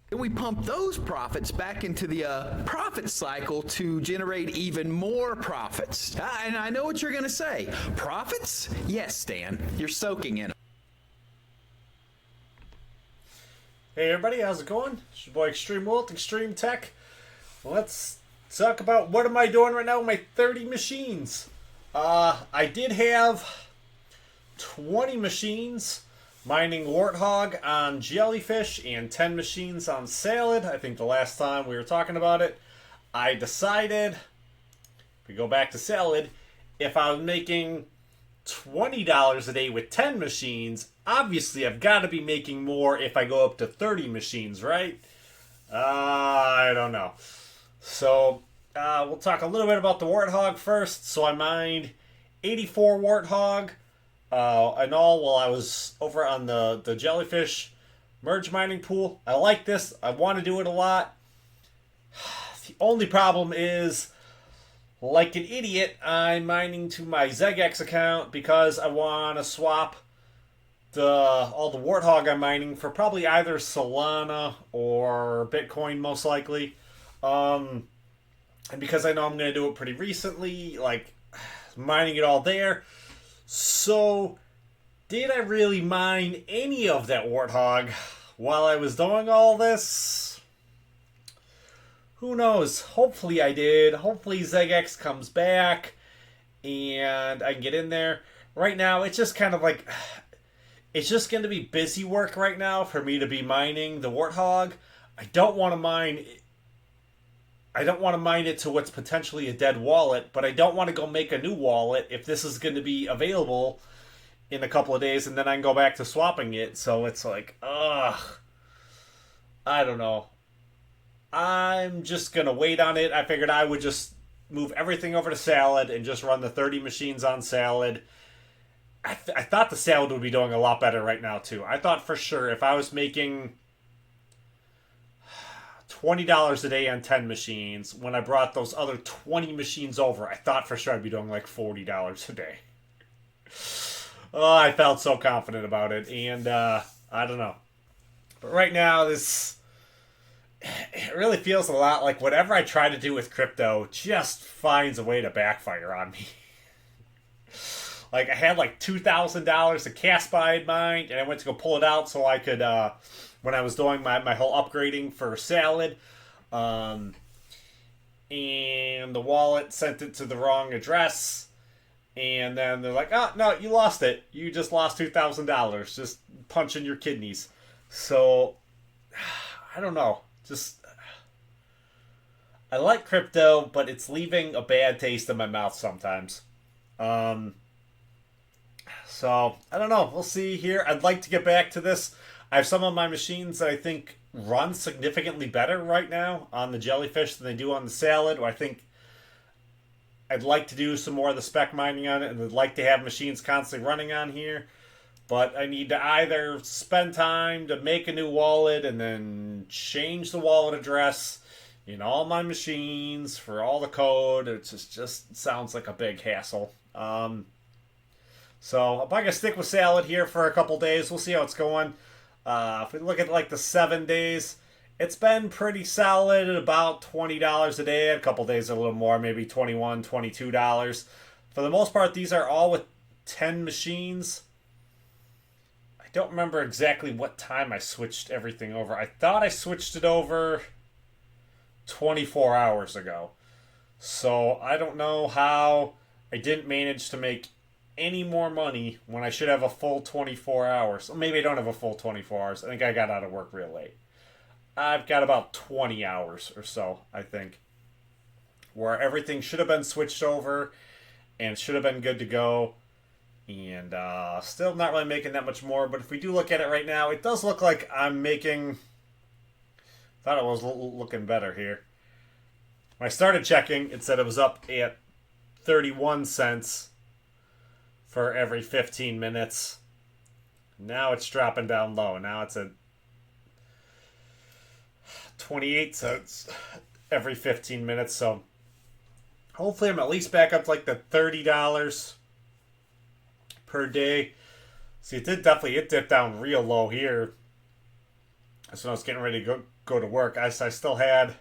Then we pump those profits back into the profit cycle to generate even more profits. And I know what you're going to say. Profits? Yes, Stan. You're soaking in them. Hey everybody, how's it going? It's your boy ExtrmWill at Extreme Tech. Let's talk about what am I doing right now with my 30 machines. I did have 20 machines mining Warthog on jellyfish and 10 machines on salad. I think the last time we were talking about it, I decided, if we go back to salad, if I was making $20 a day with 10 machines, obviously I've got to be making more if I go up to 30 machines, right? I don't know. So, we'll talk a little bit about the Warthog first. So I mined 84 Warthog in all while I was over on the jellyfish merge mining pool. I like this. I want to do it a lot. The only problem is, like an idiot, I'm mining to my XeggeX account because I want to swap all the Warthog I'm mining for probably either Solana or Bitcoin, most likely. And because I know I'm going to do it pretty recently, like mining it all there. So, did I really mine any of that Warthog while I was doing all this? Who knows? Hopefully I did. Hopefully XeggeX comes back and I can get in there. Right now, it's just kind of like, it's just going to be busy work right now for me to be mining the Warthog. I don't want to mine it to what's potentially a dead wallet, but I don't want to go make a new wallet if this is going to be available in a couple of days, and then I can go back to swapping it. So it's like, ugh. I don't know. I'm just going to wait on it. I figured I would just move everything over to salad and just run the 30 machines on salad. I thought the salad would be doing a lot better right now, too. I thought for sure if I was making $20 a day on 10 machines, when I brought those other 20 machines over, I thought for sure I'd be doing like $40 a day. Oh, I felt so confident about it, and I don't know. But right now, it really feels a lot like whatever I try to do with crypto just finds a way to backfire on me. Like, I had like $2,000 of Casp I had mined, and I went to go pull it out so I could, when I was doing my whole upgrading for salad, and the wallet sent it to the wrong address, and then they're like, oh, no, you lost it. You just lost $2,000, just punching your kidneys. So, I don't know. Just, I like crypto, but it's leaving a bad taste in my mouth sometimes. So, I don't know. We'll see here. I'd like to get back to this. I have some of my machines that I think run significantly better right now on the jellyfish than they do on the salad. I think I'd like to do some more of the spec mining on it, and I'd like to have machines constantly running on here. But I need to either spend time to make a new wallet and then change the wallet address in all my machines for all the code. It just sounds like a big hassle. So I'm probably going to stick with salad here for a couple days. We'll see how it's going. If we look at like the 7 days, it's been pretty solid at about $20 a day. A couple days a little more, maybe $21, $22. For the most part, these are all with 10 machines. I don't remember exactly what time I switched everything over. I thought I switched it over 24 hours ago. So I don't know how I didn't manage to make any more money when I should have a full 24 hours. Maybe I don't have a full 24 hours. I think I got out of work real late. I've got about 20 hours or so, I think, where everything should have been switched over and should have been good to go. And still not really making that much more. But if we do look at it right now, it does look like I'm making... Thought it was looking better here. When I started checking, it said it was up at 31 cents for every 15 minutes. Now it's dropping down low. Now it's at 28 cents every 15 minutes. So hopefully I'm at least back up to like the $30 per day. See, it dipped down real low here. So when I was getting ready to go to work, I still had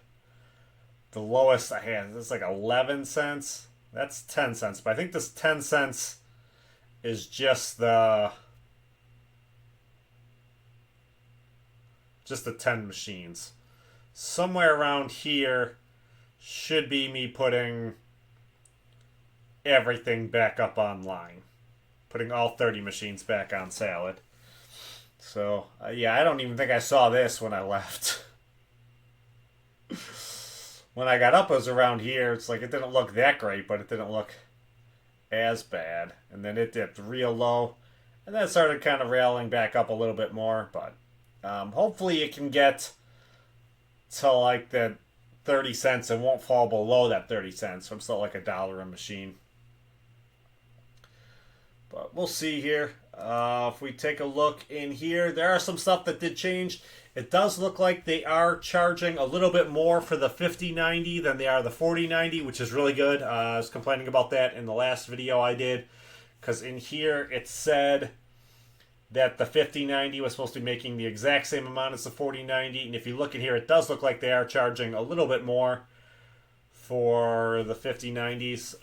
the lowest I had. It's like 11 cents. That's 10 cents. But I think this 10 cents is just the 10 machines. Somewhere around here should be me putting everything back up online. Putting all 30 machines back on Salad. So, yeah, I don't even think I saw this when I left. When I got up, it was around here. It's like it didn't look that great, but it didn't look as bad. And then it dipped real low. And then it started kind of railing back up a little bit more. But hopefully it can get to like the 30 cents and won't fall below that 30 cents. So it's not like $1 a machine. But we'll see here. If we take a look in here, there are some stuff that did change. It does look like they are charging a little bit more for the 5090 than they are the 4090, which is really good. I was complaining about that in the last video I did, because in here it said that the 5090 was supposed to be making the exact same amount as the 4090, and if you look in here, it does look like they are charging a little bit more for the 5090s.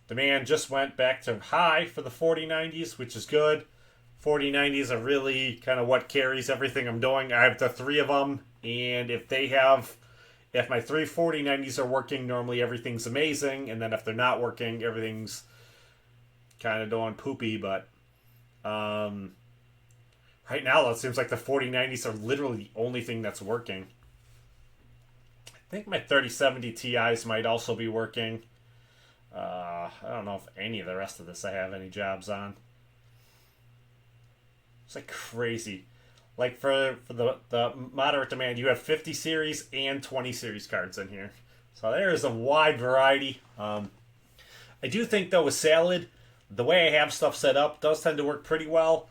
Demand just went back to high for the 4090s, which is good. 4090s are really kind of what carries everything I'm doing. I have the 3 of them, and if my 3 4090s are working, normally everything's amazing, and then if they're not working, everything's kind of doing poopy. But right now, it seems like the 4090s are literally the only thing that's working. I think my 3070 Ti's might also be working. I don't know if any of the rest of this I have any jobs on. It's like crazy. Like for the moderate demand, you have 50 series and 20 series cards in here. So there is a wide variety. I do think though with Salad, the way I have stuff set up does tend to work pretty well.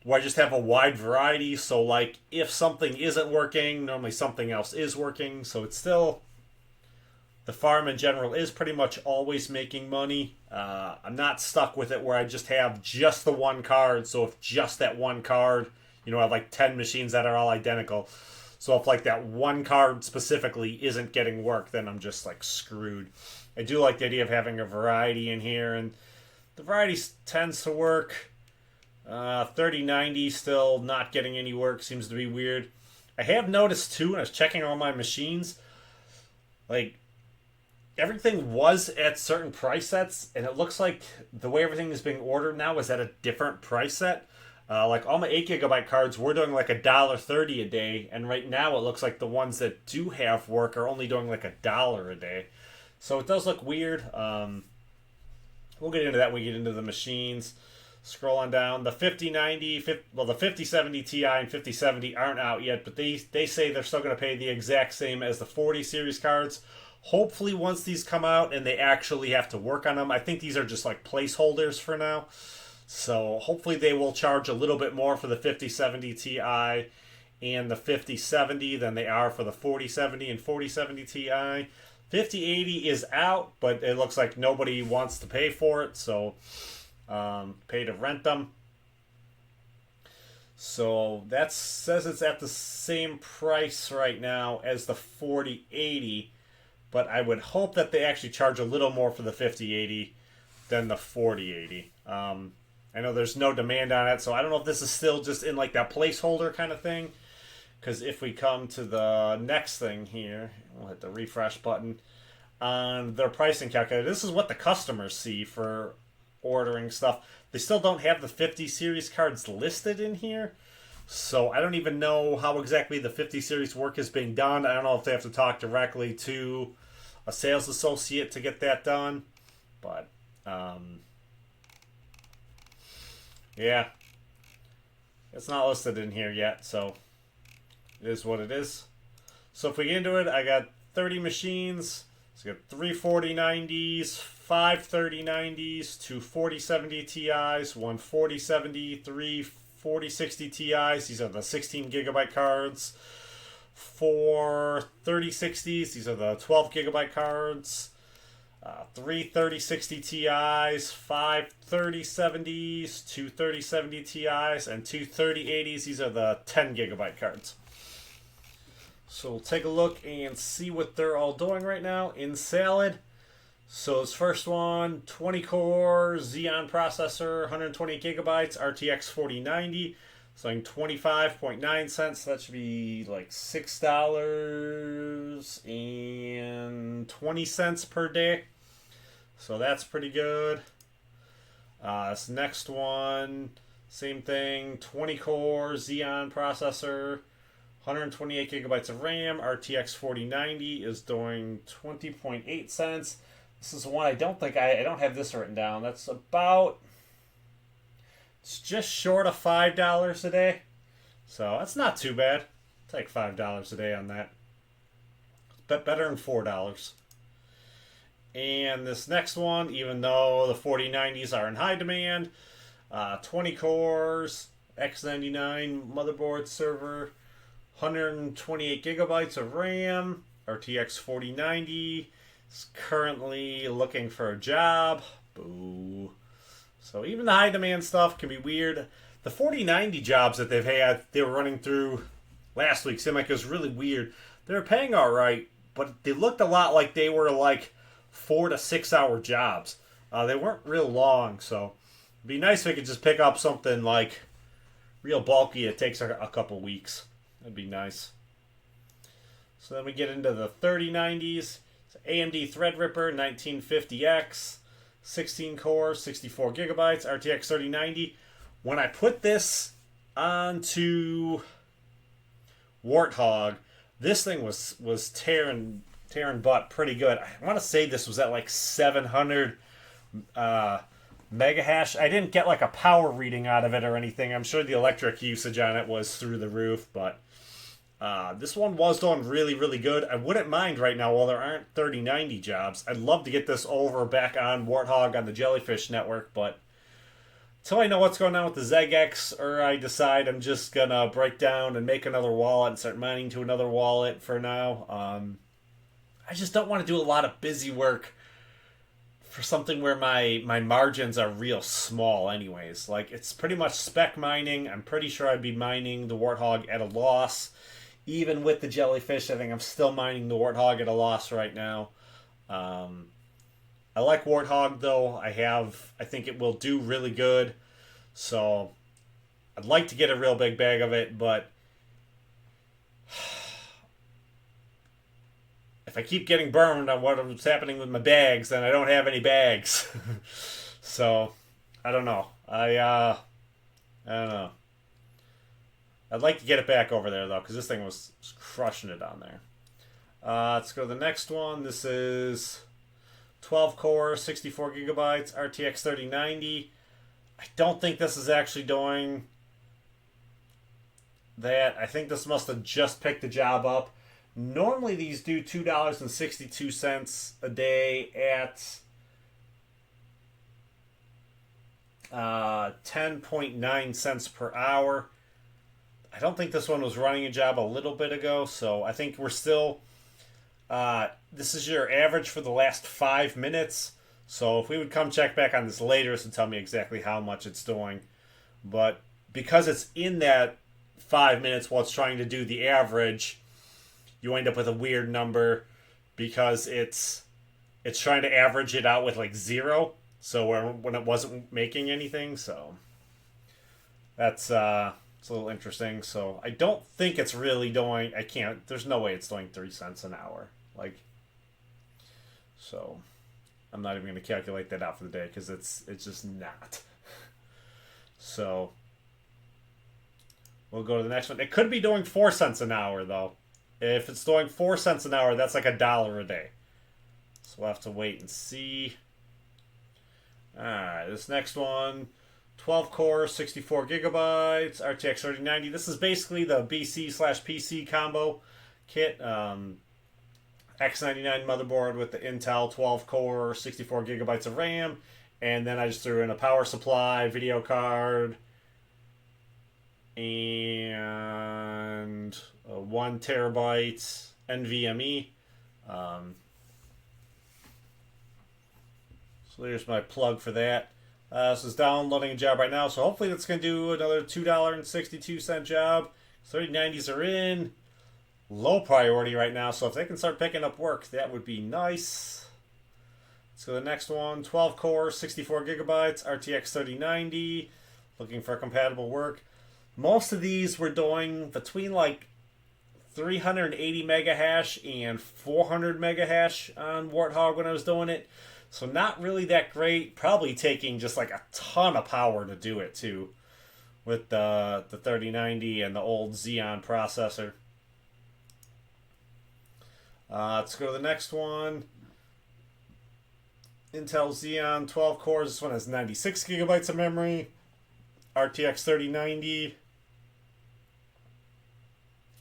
Where I just have a wide variety. So like if something isn't working, normally something else is working. So it's still... The farm in general is pretty much always making money. I'm not stuck with it where I just have just the one card. So if just that one card, I have like 10 machines that are all identical. So if like that one card specifically isn't getting work, then I'm just like screwed. I do like the idea of having a variety in here, and the variety tends to work. 3090 still not getting any work, seems to be weird. I have noticed too, when I was checking all my machines, like everything was at certain price sets, and it looks like the way everything is being ordered now is at a different price set. Like all my 8GB cards, we're doing like $1.30 a day, and right now it looks like the ones that do have work are only doing like $1 a day. So it does look weird. We'll get into that when we get into the machines. Scroll on down. The 5090, the 5070 Ti and 5070 aren't out yet, but they say they're still going to pay the exact same as the 40 series cards. Hopefully once these come out and they actually have to work on them, I think these are just like placeholders for now. So hopefully they will charge a little bit more for the 5070 Ti and the 5070 than they are for the 4070 and 4070 Ti. 5080 is out, but it looks like nobody wants to pay for it, so pay to rent them. So that says it's at the same price right now as the 4080, but I would hope that they actually charge a little more for the 5080 than the 4080. I know there's no demand on it, so I don't know if this is still just in like that placeholder kind of thing. Because if we come to the next thing here, we'll hit the refresh button on their pricing calculator. This is what the customers see for ordering stuff. They still don't have the 50 series cards listed in here. So I don't even know how exactly the 50 series work is being done. I don't know if they have to talk directly to a sales associate to get that done. But, yeah. It's not listed in here yet, so it is what it is. So if we get into it, I got 30 machines. So I got 3 4090s, 5 3090s, 2 4070 Ti's, 1 4070, 3 4060 Ti's. These are the 16GB cards. 4 3060s. These are the 12GB cards. Three 3060 Ti's, five 3070s, two 3070 Ti's, and two 3080s. These are the 10 gigabyte cards. So we'll take a look and see what they're all doing right now in Salad. So this first one, 20 core Xeon processor, 128 gigabytes, RTX 4090, selling 25.9 cents. So that should be like $6.20 per day. So that's pretty good. This next one, same thing, 20 core Xeon processor, 128 gigabytes of RAM, RTX 4090 is doing 20.8 cents. This is one I don't have this written down. That's about, it's just short of $5 a day. So that's not too bad. Take $5 a day on that. But better than $4. And this next one, even though the 4090s are in high demand, 20 cores, X99 motherboard server, 128 gigabytes of RAM, RTX 4090, is currently looking for a job. Boo. So even the high demand stuff can be weird. The 4090 jobs that they've had, they were running through last week, seemed like it was really weird. They were paying all right, but they looked a lot like they were like 4 to 6 hour jobs. They weren't real long, so it'd be nice if we could just pick up something like real bulky. It takes a couple weeks. That'd be nice. So then we get into the 3090s. So AMD Threadripper 1950X, 16 core, 64 gigabytes, RTX 3090. When I put this onto Warthog, this thing was tearing butt pretty good. I want to say this was at like 700 mega hash. I didn't get like a power reading out of it or anything. I'm sure the electric usage on it was through the roof, but this one was doing really, really good. I wouldn't mind right now while there aren't 3090 jobs. I'd love to get this over back on Warthog on the Jellyfish network, but until I know what's going on with the XeggeX, or I decide I'm just gonna break down and make another wallet and start mining to another wallet for now. I just don't want to do a lot of busy work for something where my margins are real small anyways. Like, it's pretty much spec mining. I'm pretty sure I'd be mining the Warthog at a loss. Even with the Jellyfish, I think I'm still mining the Warthog at a loss right now. I like Warthog, though. I think it will do really good. So I'd like to get a real big bag of it, but if I keep getting burned on what's happening with my bags, then I don't have any bags. So I don't know. I don't know. I'd like to get it back over there, though, because this thing was crushing it on there. Let's go to the next one. This is 12 core, 64 gigabytes, RTX 3090. I don't think this is actually doing that. I think this must have just picked the job up. Normally these do $2.62 a day at 10.9 cents per hour. I don't think this one was running a job a little bit ago, so I think we're still... this is your average for the last 5 minutes. So if we would come check back on this later, this would tell me exactly how much it's doing. But because it's in that 5 minutes while it's trying to do the average, you end up with a weird number because it's trying to average it out with like 0. So when it wasn't making anything, so that's it's a little interesting. So I don't think it's really doing. There's no way it's doing 3 cents an hour. Like, so I'm not even going to calculate that out for the day because it's just not. So we'll go to the next one. It could be doing 4 cents an hour though. If it's doing 4 cents an hour, that's like $1 a day. So we'll have to wait and see. Alright, this next one, 12 core, 64 gigabytes, RTX 3090. This is basically the BC/PC combo kit. X99 motherboard with the Intel 12 core, 64 gigabytes of RAM. And then I just threw in a power supply, video card, and 1 terabyte NVMe. So there's my plug for that. This is downloading a job right now, so hopefully that's going to do another $2.62 job. 3090s are in. Low priority right now, so if they can start picking up work, that would be nice. Let's go to the next one. 12 core, 64 gigabytes, RTX 3090. Looking for compatible work. Most of these were doing between like 380 mega hash and 400 mega hash on Warthog when I was doing it. So not really that great. Probably taking just like a ton of power to do it too. With the 3090 and the old Xeon processor. Let's go to the next one. Intel Xeon 12 cores. This one has 96 gigabytes of memory. RTX 3090.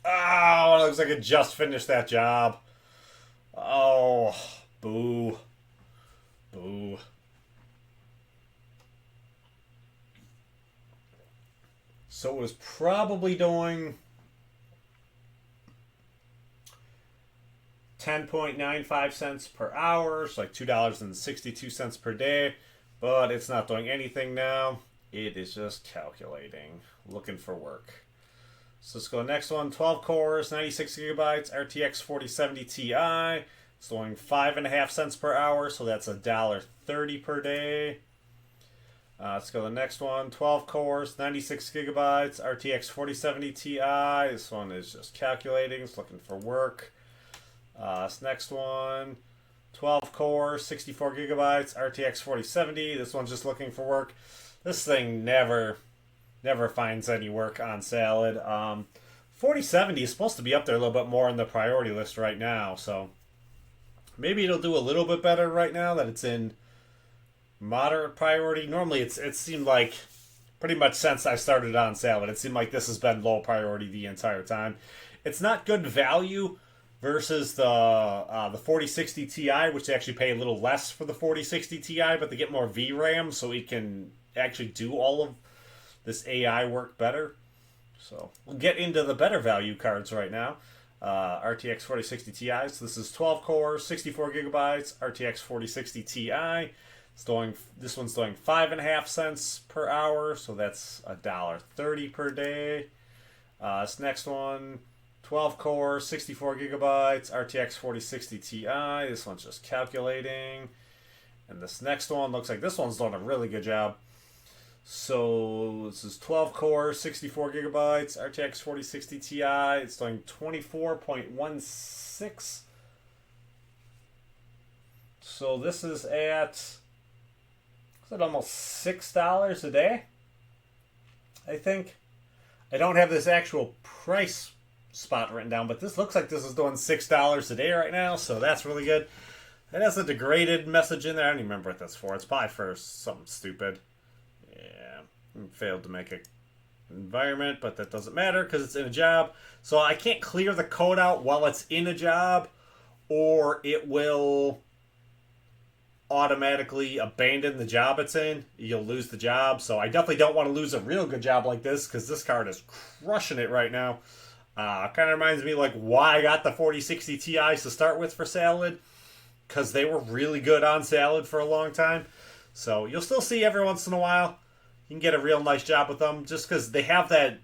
Oh, it looks like it just finished that job. Oh, boo. Boo. So it was probably doing 10.95 cents per hour, so like $2.62 per day, but it's not doing anything now. It is just calculating, looking for work. So let's go to the next one. 12 cores, 96 gigabytes, RTX 4070 Ti. It's doing 5.5 cents per hour, so that's $1.30 per day. Let's go to the next one. 12 cores, 96 gigabytes, RTX 4070 Ti. This one is just calculating. It's looking for work. This next one. 12 cores, 64 gigabytes, RTX 4070. This one's just looking for work. This thing never finds any work on Salad. 4070 is supposed to be up there a little bit more in the priority list right now, so maybe it'll do a little bit better right now that it's in moderate priority. Normally it seemed like pretty much since I started on Salad, it seemed like this has been low priority the entire time. It's not good value versus the 4060 Ti, which they actually pay a little less for the 4060 Ti, but they get more VRAM, so it can actually do all of this AI work better. So we'll get into the better value cards right now. RTX 4060 Ti. So this is 12 cores, 64 gigabytes, RTX 4060 Ti. This one's doing 5.5 cents per hour, so that's $1.30 per day. This next one, 12 cores, 64 gigabytes, RTX 4060 Ti. This one's just calculating. And this next one looks like this one's doing a really good job. So this is 12 cores, 64 gigabytes, RTX 4060 Ti. It's doing 24.16. So this is at almost $6 a day, I think. I don't have this actual price spot written down, but this looks like this is doing $6 a day right now, so that's really good. It has a degraded message in there. I don't even remember what that's for. It's probably for something stupid. Yeah, failed to make an environment, but that doesn't matter because it's in a job. So I can't clear the code out while it's in a job, or it will automatically abandon the job it's in. You'll lose the job. So I definitely don't want to lose a real good job like this because this card is crushing it right now. Kind of reminds me like why I got the 4060 Ti's to start with for Salad, because they were really good on Salad for a long time. So you'll still see every once in a while. You can get a real nice job with them just because they have that,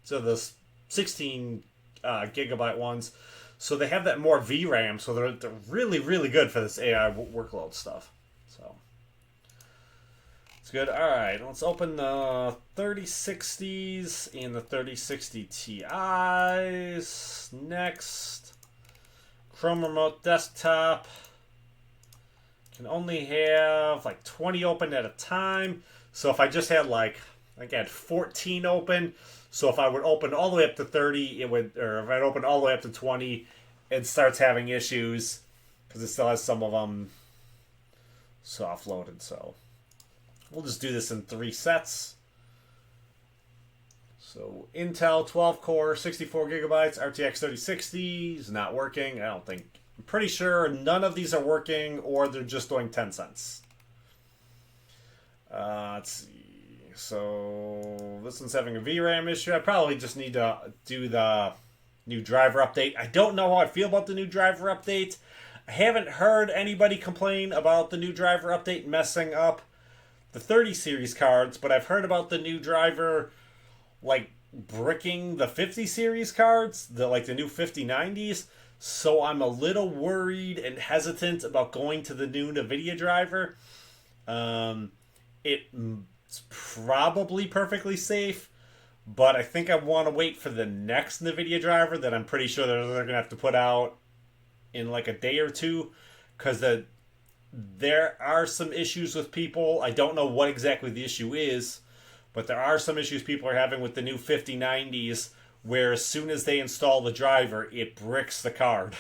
so the 16 gigabyte ones. So they have that more VRAM, so they're really, really good for this AI workload stuff. So it's good. All right, let's open the 3060s and the 3060 Ti's next. Chrome Remote Desktop. Can only have like 20 open at a time. So if I just had like, I think I had 14 open. So if I would open all the way up to 30, it would, or if I'd open all the way up to 20, it starts having issues because it still has some of them soft loaded. So we'll just do this in 3 sets. So Intel 12 core, 64 gigabytes, RTX 3060 is not working. I don't think, I'm pretty sure none of these are working, or they're just doing 10 cents. Let's see. So this one's having a VRAM issue. I probably just need to do the new driver update. I don't know how I feel about the new driver update. I haven't heard anybody complain about the new driver update messing up the 30 series cards, but I've heard about the new driver like bricking the 50 series cards, the new 5090s. So I'm a little worried and hesitant about going to the new NVIDIA driver. It's probably perfectly safe, but I think I want to wait for the next NVIDIA driver that I'm pretty sure they're going to have to put out in like a day or two, because there are some issues with people. I don't know what exactly the issue is, but there are some issues people are having with the new 5090s where as soon as they install the driver, it bricks the card.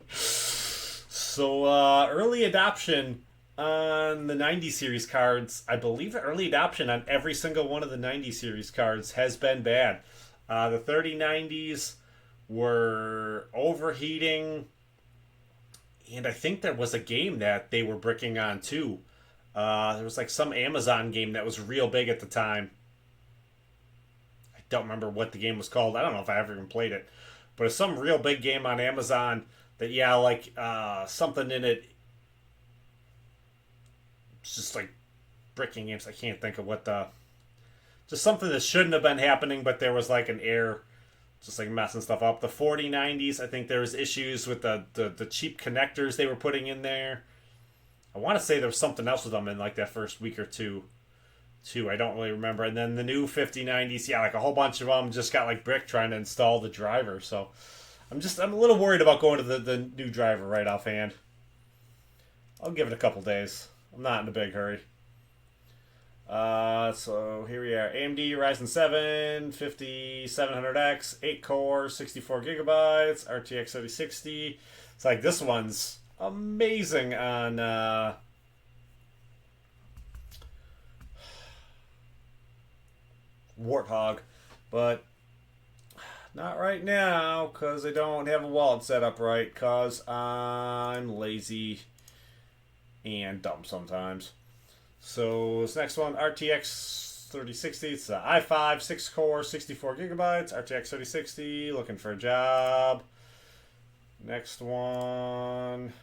So early adoption on the 90 series cards, I believe the early adoption on every single one of the 90 series cards has been bad. The 3090s were overheating, and I think there was a game that they were bricking on too. There was like some Amazon game that was real big at the time. I don't remember what the game was called. I don't know if I ever even played it, but it's some real big game on Amazon that, yeah, like something in it. It's just like bricking games. I can't think of what just something that shouldn't have been happening, but there was like an error, just like messing stuff up. The 4090s, I think there was issues with the cheap connectors they were putting in there. I want to say there was something else with them in like that first week or two. I don't really remember. And then the new 5090s, yeah, like a whole bunch of them just got like brick trying to install the driver. So I'm a little worried about going to the new driver right offhand. I'll give it a couple days. I'm not in a big hurry. So here we are. AMD Ryzen 7 5700X, 8 core, 64 gigabytes, RTX 3060. It's like this one's amazing on Warthog, but not right now because I don't have a wallet set up right because I'm lazy and dumb sometimes. So this next one, RTX 3060. It's an i5, 6 core, 64 gigabytes, RTX 3060. Looking for a job. Next one,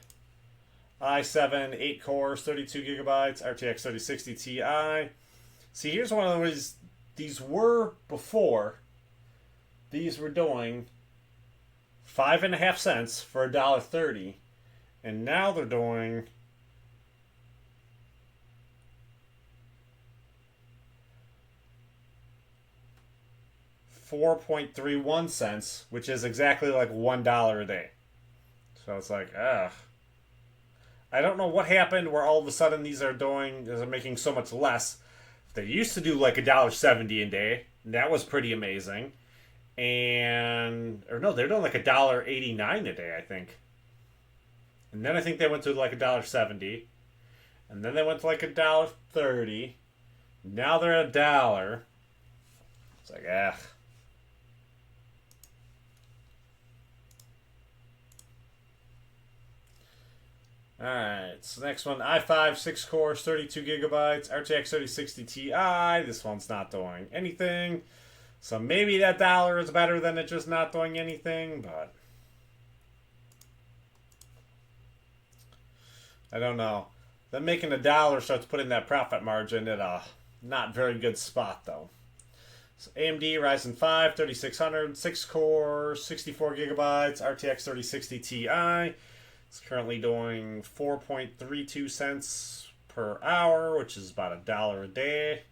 i7, 8 cores, 32 gigabytes, RTX 3060 Ti. See, here's one of the ways these were before. These were doing 5.5 cents for $1.30, and now they're doing 4.31 cents, which is exactly like $1 a day. So it's like, ugh. I don't know what happened where all of a sudden these are making so much less. They used to do like $1.70 a day. That was pretty amazing. Or no, they're doing like $1.89 a day, I think. And then I think they went to like $1.70. And then they went to like $1.30. Now they're at $1. It's like, ugh. Alright, so next one, i5, 6 cores, 32 gigabytes, RTX 3060 Ti. This one's not doing anything. So maybe that dollar is better than it just not doing anything, but I don't know. Then making $1 starts putting that profit margin at a not very good spot, though. So AMD Ryzen 5, 3600, 6 core, 64 gigabytes, RTX 3060 Ti. It's currently doing 4.32 cents per hour, which is about $1 a day.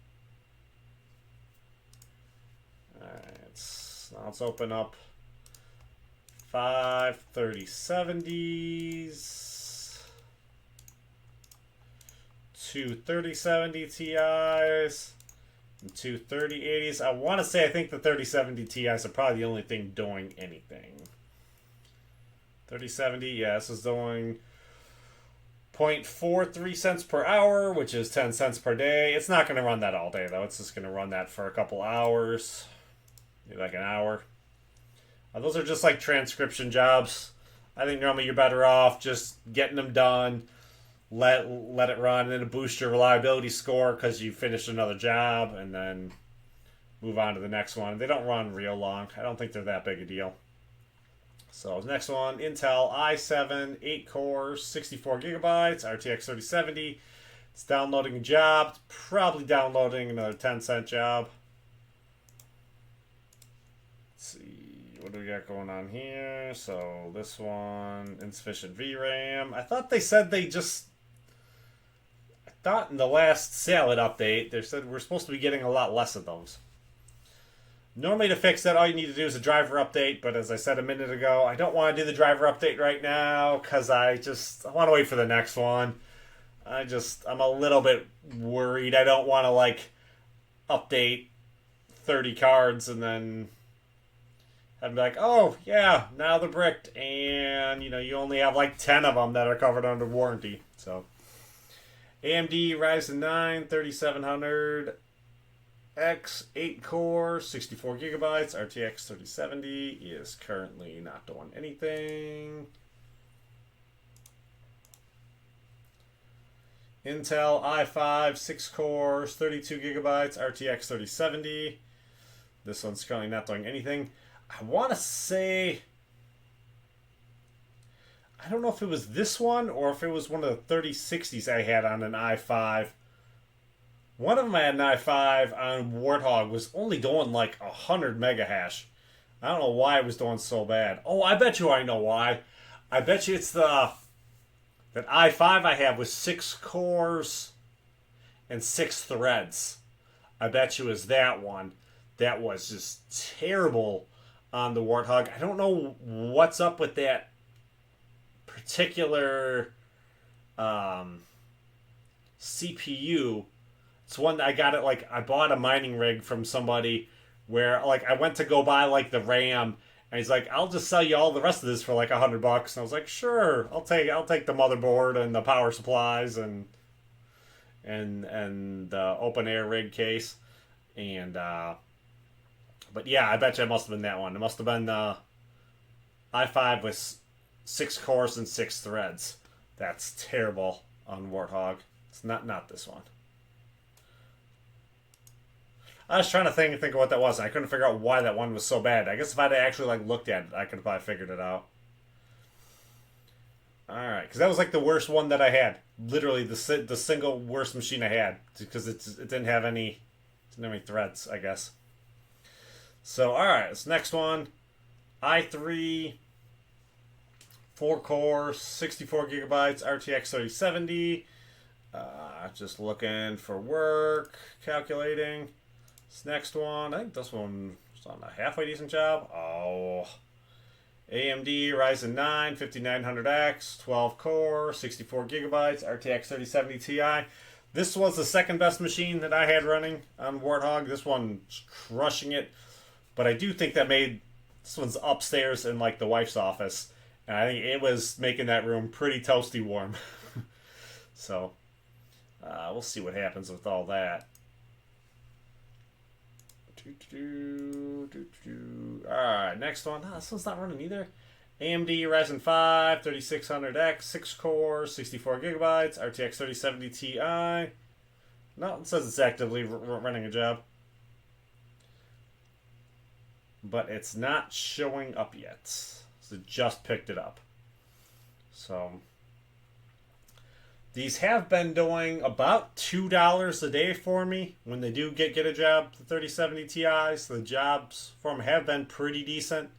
Alright, now let's open up 5 3070s, 2 3070 Ti's, and 2 3080s. I want to say I think the 3070 Ti's are probably the only thing doing anything. 3070, yeah, this is doing 0.43 cents per hour, which is 10 cents per day. It's not going to run that all day, though. It's just going to run that for a couple hours, maybe like an hour. Those are just like transcription jobs. I think normally you're better off just getting them done, let it run, and then boost your reliability score because you finished another job, and then move on to the next one. They don't run real long. I don't think they're that big a deal. So next one, Intel i7, 8 cores, 64 gigabytes, RTX 3070. It's downloading a job. It's probably downloading another 10-cent job. Let's see, what do we got going on here? So this one, insufficient VRAM. I thought they said I thought in the last Salad update, they said we're supposed to be getting a lot less of those. Normally to fix that, all you need to do is a driver update, but as I said a minute ago, I don't want to do the driver update right now because I want to wait for the next one. I'm a little bit worried. I don't want to like update 30 cards and then have be like, oh yeah, now they're bricked, and you only have like 10 of them that are covered under warranty. So AMD Ryzen 9 3700 X 8 core 64 gigabytes RTX 3070 is currently not doing anything. Intel i5 6 cores 32 gigabytes RTX 3070. This one's currently not doing anything. I want to say, I don't know if it was this one or if it was one of the 3060s I had on an i5. One of them I had an i5 on Warthog was only doing like 100 mega hash. I don't know why it was doing so bad. Oh, I bet you I know why. I bet you it's that i5 I have was 6 cores and 6 threads. I bet you it was that one. That was just terrible on the Warthog. I don't know what's up with that particular CPU. It's one that I got it, like, I bought a mining rig from somebody where, like, I went to go buy, like, the RAM, and he's like, I'll just sell you all the rest of this for, like, $100. And I was like, sure, I'll take the motherboard and the power supplies and the open air rig case. And, but yeah, I bet you it must have been that one. It must have been i5 with 6 cores and 6 threads. That's terrible on Warthog. It's not this one. I was trying to think of what that was. I couldn't figure out why that one was so bad. I guess if I'd actually like looked at it, I could have probably figured it out. All right, because that was like the worst one that I had. Literally the single worst machine I had because it didn't have any threads, I guess. So all right, this next one, i3, 4 core, 64 gigabytes, RTX 3070. Just looking for work, calculating. This next one, I think this one was on a halfway decent job. Oh, AMD Ryzen 9 5900X 12 core 64 gigabytes RTX 3070 Ti. This was the second best machine that I had running on Warthog. This one's crushing it, but I do think this one's upstairs in like the wife's office, and I think it was making that room pretty toasty warm. So we'll see what happens with all that. Alright, next one. Oh, this one's not running either. AMD Ryzen 5 3600X 6 core 64 gigabytes RTX 3070 Ti. No, it says it's actively running a job, but it's not showing up yet. So it just picked it up. So these have been doing about $2 a day for me when they do get a job, the 3070 Ti's. The jobs for them have been pretty decent.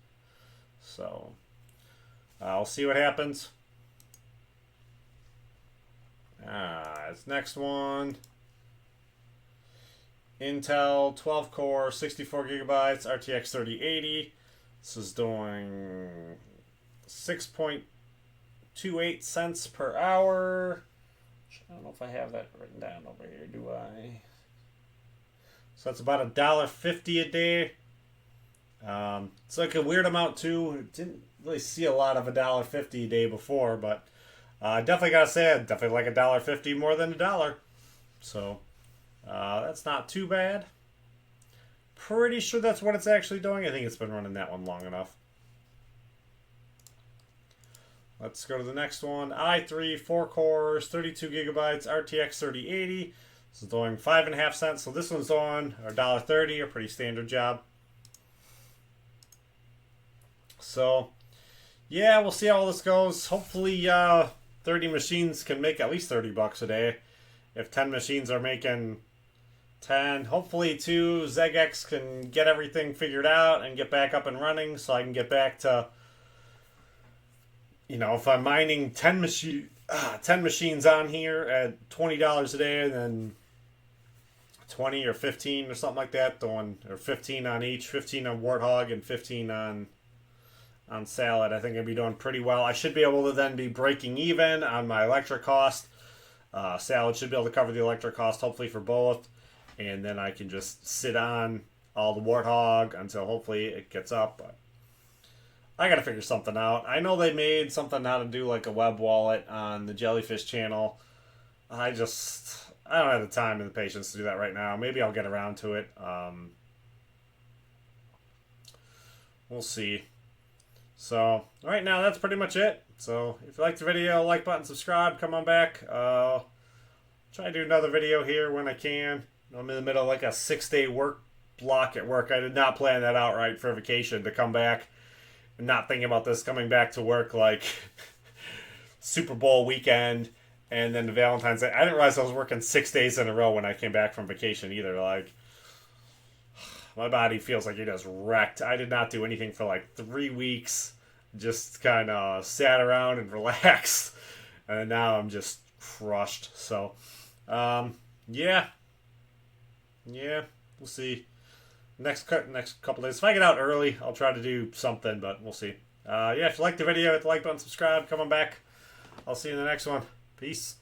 So I'll see what happens. This next one. Intel 12 core, 64 gigabytes, RTX 3080. This is doing 6.28 cents per hour. I don't know if I have that written down over here, do I? So that's about $1.50 a day. It's like a weird amount too. Didn't really see a lot of $1.50 a day before, but definitely gotta say I definitely like $1.50 more than $1. So that's not too bad. Pretty sure that's what it's actually doing. I think it's been running that one long enough. Let's go to the next one. i3, 4 cores, 32 gigabytes, RTX 3080. This is doing 5.5 cents. So this one's on $1.30, a pretty standard job. So yeah, we'll see how all this goes. Hopefully 30 machines can make at least 30 bucks a day. If 10 machines are making 10, hopefully too, XeggeX can get everything figured out and get back up and running so I can get back to, you know, if I'm mining 10 machines on here at $20 a day, then 20 or 15 or something like that, or 15 on each, 15 on Warthog and 15 on Salad. I think I'd be doing pretty well. I should be able to then be breaking even on my electric cost. Salad should be able to cover the electric cost, hopefully for both, and then I can just sit on all the Warthog until hopefully it gets up. But I gotta figure something out. I know they made something how to do like a web wallet on the Jellyfish channel. I don't have the time and the patience to do that right now. Maybe I'll get around to it. We'll see. So, right now, that's pretty much it. So, if you liked the video, like button, subscribe, come on back. Try to do another video here when I can. I'm in the middle of like a 6-day work block at work. I did not plan that out right for vacation to come back. And not thinking about this coming back to work like Super Bowl weekend and then the Valentine's Day. I didn't realize I was working 6 days in a row when I came back from vacation either. Like, my body feels like it is wrecked. I did not do anything for like 3 weeks. Just kind of sat around and relaxed. And now I'm just crushed. So, yeah. Yeah, we'll see. Next couple days. If I get out early, I'll try to do something, but we'll see. Yeah, if you liked the video, hit the like button, subscribe, come on back. I'll see you in the next one. Peace.